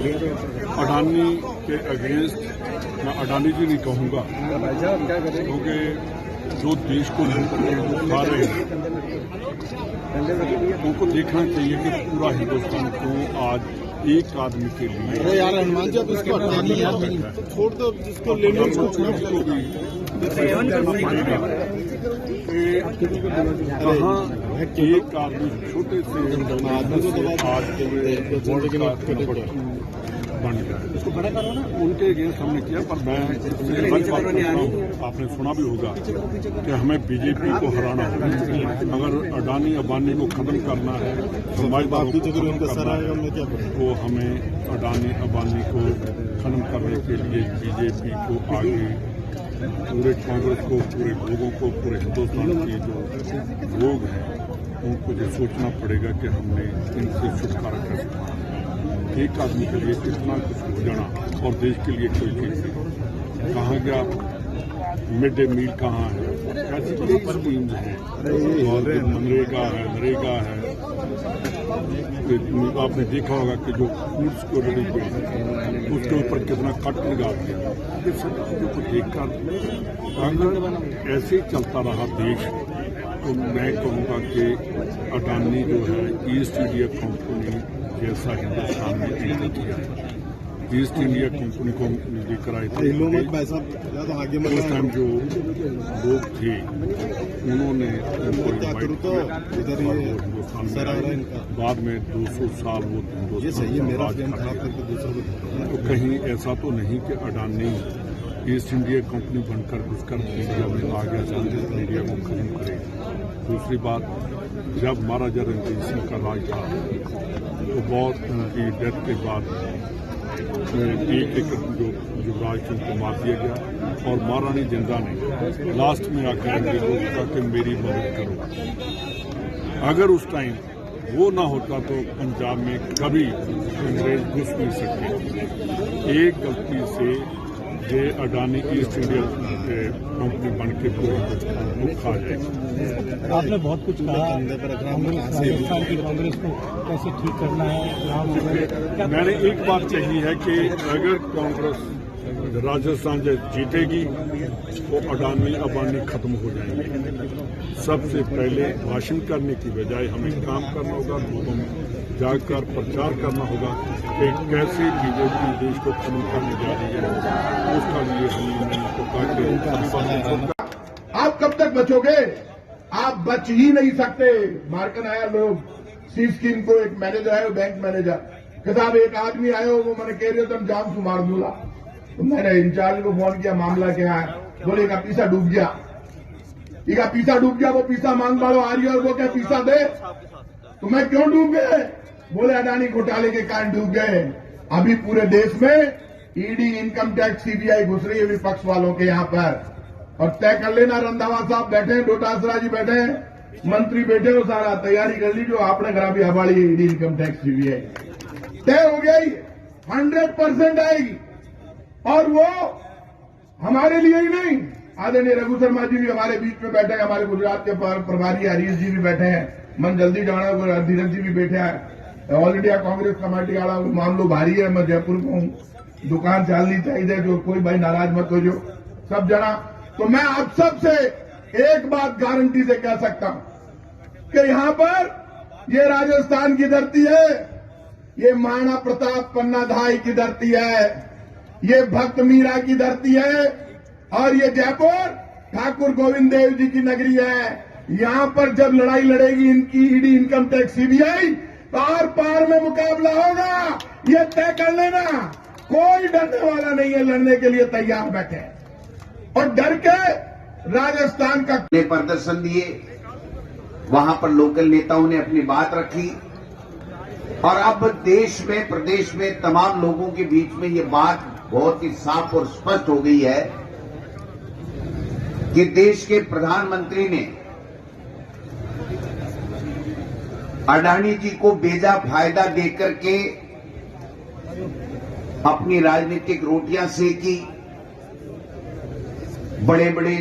अडानी के अगेंस्ट मैं अडानी जी नहीं कहूँगा, क्योंकि जो देश को खा रहे हैं उनको देखना चाहिए कि पूरा हिंदुस्तान को आज एक आदमी के लिए। अरे यार हनुमान जी, आप इसको हटानी यार, छोड़ दो जिसको लेने को भी कहाँ एक आदमी छोटे से आदमी को आज बन गया। उसको बड़ा करो ना, उनके अगेंस्ट हमने किया। पर मैं आपने सुना भी होगा कि हमें बीजेपी को हराना है। अगर अडानी अंबानी को खत्म करना है, समाजवादी तो हमें अडानी अंबानी को खत्म करने के लिए बीजेपी को आगे पूरे कांग्रेस को, पूरे लोगों को, पूरे हिंदुस्तान के जो लोग हैं उनको ये सोचना पड़ेगा कि हमने इनसे छुटकारा कैसे पाना। एक आदमी के लिए इतना कुछ हो जाना और देश के लिए कोई चीज नहीं। कहाँ गया मिड डे मील, कहाँ है, ऐसी कई स्कीम्स हैं, मनरेगा है, नरेगा है। आपने देखा होगा कि जो फूड सिक्योरिटी पे उसके ऊपर कितना कट लगाते हैं। ये सब चीजों को देखकर अगर ऐसे ही चलता रहा देश, तो मैं कहूँगा कि अडानी जो है ईस्ट इंडिया कंपनी जैसा हिंदुस्तान में एंटर किया है। ईस्ट इंडिया कंपनी को लेकर आए थे। उस टाइम जो लोग थे उन्होंने हिंदुस्तान में बाद में 200 साल वो तो कहीं ऐसा तो नहीं कि अडानी ईस्ट इंडिया कंपनी बनकर घुसकर इंडिया में आ गया, इंडिया को खत्म करे। दूसरी बात, जब महाराजा रणजीत सिंह का राज था तो बहुत उनकी डेथ के बाद एक जो युवराज सिंह को मार दिया गया और महारानी जिंदा ने लास्ट में आकर कहा कि मेरी मदद करो। अगर उस टाइम वो ना होता तो पंजाब में कभी अंग्रेज घुस नहीं सकते। एक गलती से ये अडानी ईस्ट इंडिया कंपनी बन के पूरे खा जाएगी। आपने बहुत कुछ कहा, राजस्थान की कांग्रेस को कैसे ठीक करना है। मैंने एक बात कही है कि अगर कांग्रेस राजस्थान जीतेगी तो अडानी अंबानी खत्म हो जाएंगे। सबसे पहले भाषण करने की बजाय हमें काम करना होगा, लोगों में जाकर प्रचार करना होगा कि कैसे बीजेपी देश को खत्म करने जा रही है। उसका लिए हमने आप कब तक बचोगे? आप बच ही नहीं सकते। मार्कन आया लोग सी स्कीम को, एक मैनेजर है बैंक मैनेजर के साहब, एक आदमी आयो वो मैंने कह रहे तुम जाम से मार दूंगा। तो मैंने इंचार्ज को फोन किया, मामला क्या है? बोले का पीसा डूब गया। इका पीसा डूब गया, वो पीसा मांग बाड़ो आ रही है और वो क्या पीसा दे। तो मैं क्यों डूब गए? बोले अडानी घोटाले के कारण डूब गए। अभी पूरे देश में ईडी, इनकम टैक्स, सीबीआई घुस रही है विपक्ष वालों के यहाँ पर। और तय कर लेना, रंधावा साहब बैठे हैं, डोटासरा जी बैठे हैं, मंत्री बैठे हो, सारा तैयारी कर लीजिए। आपने करा भी हवाड़ी ईडी, इनकम टैक्स, सीबीआई तय हो गया ही 100% आएगी। और वो हमारे लिए ही नहीं, आदरणीय रघु शर्मा जी भी हमारे बीच में बैठे हैं, हमारे गुजरात के प्रभारी हरीश जी भी बैठे हैं, मन जल्दी जाना, धीरज जी भी बैठे हैं, ऑल इंडिया कांग्रेस कमेटी वाला मामलो भारी है। मैं जयपुर को हूं, दुकान चलनी चाहिए, जो कोई भाई नाराज मत हो जो सब जना। तो मैं आप सबसे एक बात गारंटी से कह सकता हूं कि यहां पर ये राजस्थान की धरती है, ये महाराणा प्रताप पन्नाधाय की धरती है, ये भक्त मीरा की धरती है, और ये जयपुर ठाकुर गोविंद देव जी की नगरी है। यहां पर जब लड़ाई लड़ेगी इनकी ईडी, इनकम टैक्स, सीबीआई, तो आर पार में मुकाबला होगा, ये तय कर लेना। कोई डरने वाला नहीं है, लड़ने के लिए तैयार बैठे और डर के राजस्थान का प्रदर्शन दिए, वहां पर लोकल नेताओं ने अपनी बात रखी और अब देश में, प्रदेश में तमाम लोगों के बीच में ये बात बहुत ही साफ और स्पष्ट हो गई है कि देश के प्रधानमंत्री ने अडानी जी को बेजा फायदा देकर के अपनी राजनीतिक रोटियां सेकी, बड़े बड़े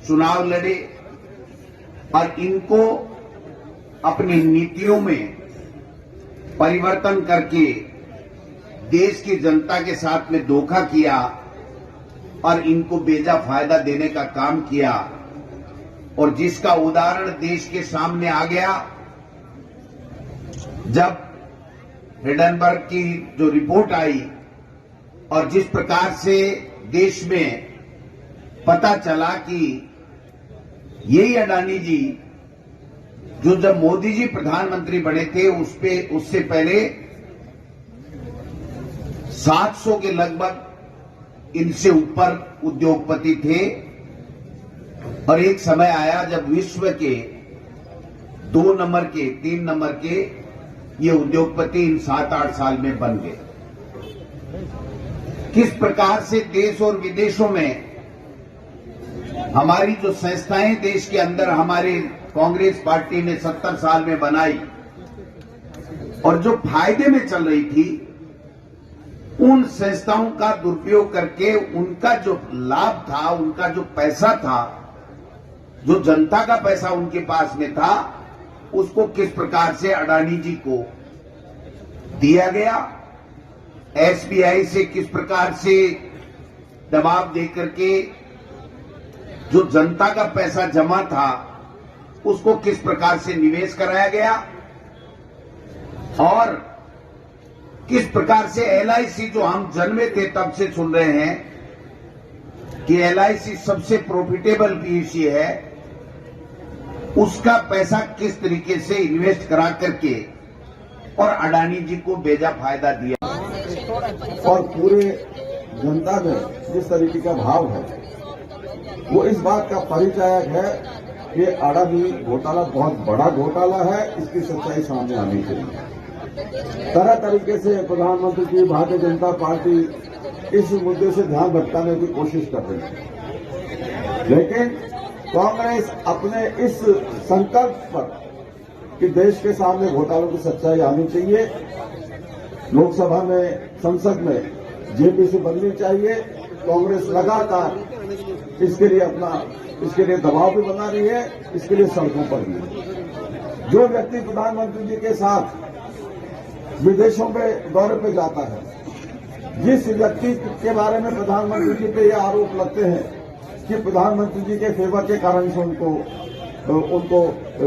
चुनाव लड़े और इनको अपनी नीतियों में परिवर्तन करके देश की जनता के साथ में धोखा किया और इनको बेजा फायदा देने का काम किया, और जिसका उदाहरण देश के सामने आ गया जब हिंडनबर्ग की जो रिपोर्ट आई और जिस प्रकार से देश में पता चला कि यही अडानी जी जो जब मोदी जी प्रधानमंत्री बने थे उससे पहले 700 के लगभग इनसे ऊपर उद्योगपति थे, और एक समय आया जब विश्व के 2 नंबर के 3 नंबर के ये उद्योगपति इन 7-8 साल में बन गए। किस प्रकार से देश और विदेशों में हमारी जो संस्थाएं देश के अंदर हमारे कांग्रेस पार्टी ने 70 साल में बनाई और जो फायदे में चल रही थी, उन संस्थाओं का दुरुपयोग करके उनका जो लाभ था, उनका जो पैसा था, जो जनता का पैसा उनके पास में था, उसको किस प्रकार से अडानी जी को दिया गया, एसबीआई से किस प्रकार से दबाव देकर के जो जनता का पैसा जमा था उसको किस प्रकार से निवेश कराया गया, और किस प्रकार से एलआईसी जो हम जन्मे थे तब से सुन रहे हैं कि एलआईसी सबसे प्रॉफिटेबल पीएससी है, उसका पैसा किस तरीके से इन्वेस्ट करा करके और अडानी जी को बेजा फायदा दिया। और पूरे जनता में जिस तरीके का भाव है वो इस बात का परिचायक है कि अडानी घोटाला बहुत बड़ा घोटाला है, इसकी सच्चाई सामने आनी चाहिए। तरह तरीके से प्रधानमंत्री की भारतीय जनता पार्टी इस मुद्दे से ध्यान भटकाने की कोशिश कर रही है, लेकिन कांग्रेस अपने इस संकल्प पर कि देश के सामने घोटालों की सच्चाई आनी चाहिए, लोकसभा में संसद में जेपीसी बननी चाहिए, कांग्रेस लगातार इसके लिए दबाव भी बना रही है, इसके लिए सड़कों पर भी। जो व्यक्ति प्रधानमंत्री जी के साथ विदेशों में दौरे पे जाता है, जिस व्यक्ति के बारे में प्रधानमंत्री जी पे ये आरोप लगते हैं कि प्रधानमंत्री जी के फेवर के कारण से उनको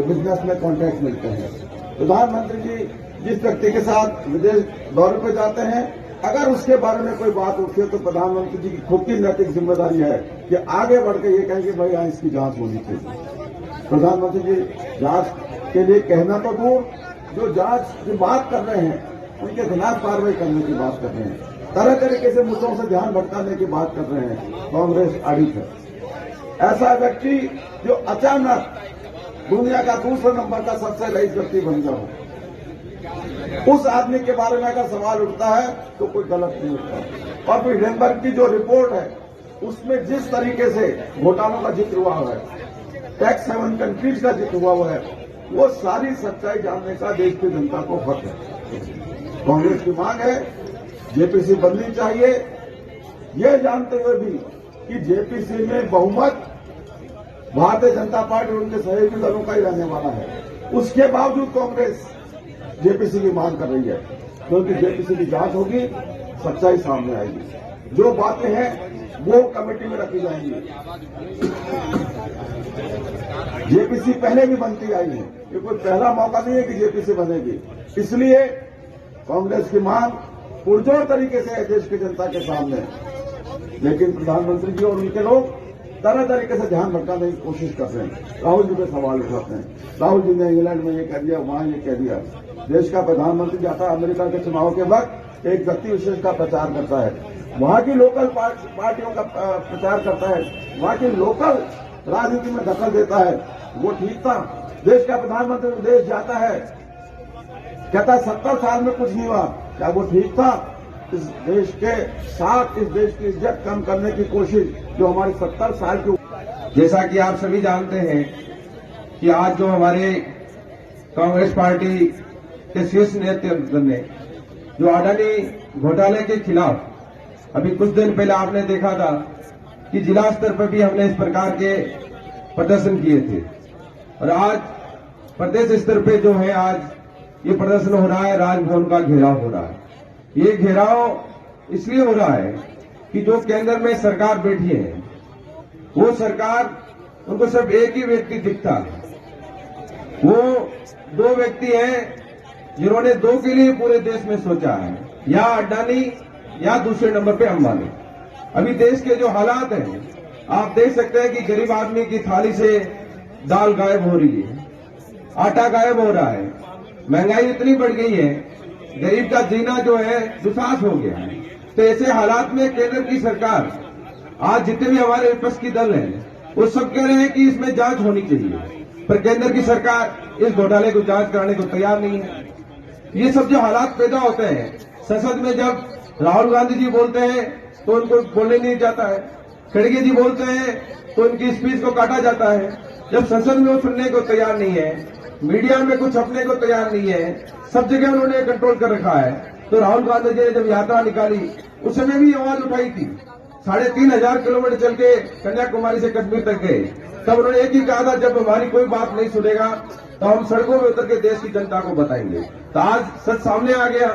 बिजनेस में कॉन्ट्रैक्ट मिलते हैं, प्रधानमंत्री जी जिस व्यक्ति के साथ विदेश दौरे पर जाते हैं, अगर उसके बारे में कोई बात उठी है तो प्रधानमंत्री जी की खुद की नैतिक जिम्मेदारी है कि आगे बढ़ के ये कहें कि भाई यहाँ इसकी जांच होनी चाहिए। प्रधानमंत्री जी जांच के लिए कहना तो दूर, जो जांच की बात कर रहे हैं उनके खिलाफ कार्रवाई करने की बात कर रहे हैं, तरह तरीके से मुद्दों से ध्यान भटकाने की बात कर रहे हैं, कांग्रेस अड़ित है। ऐसा व्यक्ति जो अचानक दुनिया का दूसरे नंबर का सबसे रईस व्यक्ति बन जाओ, उस आदमी के बारे में अगर सवाल उठता है तो कोई गलत नहीं उठता। और फिर हिंडनबर्ग की जो रिपोर्ट है उसमें जिस तरीके से घोटालों का जिक्र हुआ है, टैक्स हेवन कंट्रीज का जिक्र हुआ है, वो सारी सच्चाई जानने का देश की जनता को हक है। कांग्रेस की मांग है जेपीसी बननी चाहिए, ये जानते हुए भी कि जेपीसी में बहुमत भारतीय जनता पार्टी और उनके सहयोगी दलों का ही रहने वाला है, उसके बावजूद कांग्रेस जेपीसी की मांग कर रही है, क्योंकि जेपीसी की जांच होगी, सच्चाई सामने आएगी, जो बातें हैं वो कमेटी में रखी जाएंगी। जेपीसी पहले भी बनती आई है, ये कोई पहला मौका नहीं है कि जेपीसी बनेगी, इसलिए कांग्रेस की मांग पुरजोर तरीके से है देश की जनता के सामने, लेकिन प्रधानमंत्री जी और उनके लोग तरह तरीके से ध्यान भटकाने की कोशिश कर रहे हैं। राहुल जी पे सवाल उठाते हैं, राहुल जी ने इंग्लैंड में ये कह दिया, वहां ये कह दिया। देश का प्रधानमंत्री जाता है अमेरिका के चुनाव के वक्त, एक व्यक्ति विशेष का प्रचार करता है, वहां की लोकल पार्टियों का प्रचार करता है, वहां की लोकल राजनीति में दखल देता है, वो ठीक था। देश का प्रधानमंत्री विदेश जाता है, कहता 70 साल में कुछ नहीं हुआ, क्या वो ठीक था? इस देश के साथ इस देश की इज्जत कम करने की कोशिश जो हमारी 70 साल की, जैसा कि आप सभी जानते हैं कि आज जो हमारे कांग्रेस पार्टी के शीर्ष नेतृत्व ने जो अडानी घोटाले के खिलाफ अभी कुछ दिन पहले आपने देखा था कि जिला स्तर पर भी हमने इस प्रकार के प्रदर्शन किए थे, और आज प्रदेश स्तर पे जो है आज ये प्रदर्शन हो रहा है, राजभवन का घेराव हो रहा है। ये घेराव इसलिए हो रहा है कि जो केंद्र में सरकार बैठी है वो सरकार उनको सिर्फ एक ही व्यक्ति दिखता है। वो दो व्यक्ति हैं जिन्होंने दो के लिए पूरे देश में सोचा है, या अडानी या दूसरे नंबर पे अंबानी। अभी देश के जो हालात हैं आप देख सकते हैं कि गरीब आदमी की थाली से दाल गायब हो रही है, आटा गायब हो रहा है, महंगाई इतनी बढ़ गई है, गरीब का जीना जो है दुसास हो गया है। तो ऐसे हालात में केंद्र की सरकार, आज जितने भी हमारे विपक्ष की दल हैं वो सब कह रहे हैं कि इसमें जांच होनी चाहिए, पर केंद्र की सरकार इस घोटाले को जांच कराने को तैयार नहीं है। ये सब जो हालात पैदा होते हैं, संसद में जब राहुल गांधी जी बोलते हैं तो उनको बोलने नहीं जाता है, खड़गे जी बोलते हैं तो उनकी स्पीच को काटा जाता है। जब संसद में वो सुनने को तैयार नहीं है, मीडिया में कुछ छपने को तैयार नहीं है, सब जगह उन्होंने कंट्रोल कर रखा है। तो राहुल गांधी जी ने जब यात्रा निकाली उस समय भी आवाज उठाई थी, 3500 किलोमीटर चल के कन्याकुमारी से कश्मीर तक गए। तब उन्होंने एक ही कहा था, जब हमारी कोई बात नहीं सुनेगा तो हम सड़कों में उतर के देश की जनता को बताएंगे। तो आज सच सामने आ गया।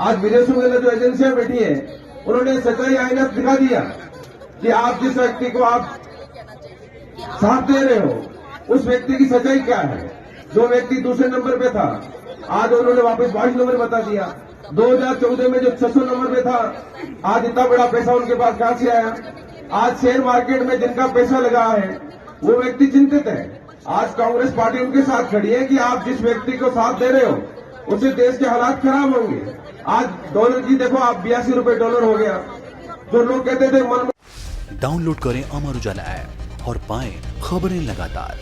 आज विदेशों में जो एजेंसियां बैठी हैं उन्होंने सच्चाई आईना दिखा दिया कि आप जिस व्यक्ति को आप साथ दे रहे हो उस व्यक्ति की सच्चाई क्या है। जो व्यक्ति दूसरे नंबर पे था आज उन्होंने वापस 22 नंबर बता दिया। 2014 में जो 600 नंबर पे था आज इतना बड़ा पैसा उनके पास कहां से आया। आज शेयर मार्केट में जिनका पैसा लगा है वो व्यक्ति चिंतित है। आज कांग्रेस पार्टी उनके साथ खड़ी है कि आप जिस व्यक्ति को साथ दे रहे हो उससे देश के हालात खराब होंगे। आज डॉलर की देखो आप 82 रुपए डॉलर हो गया। जो लोग कहते थे मन। डाउनलोड करें अमर उजाला ऐप और पाएं खबरें लगातार।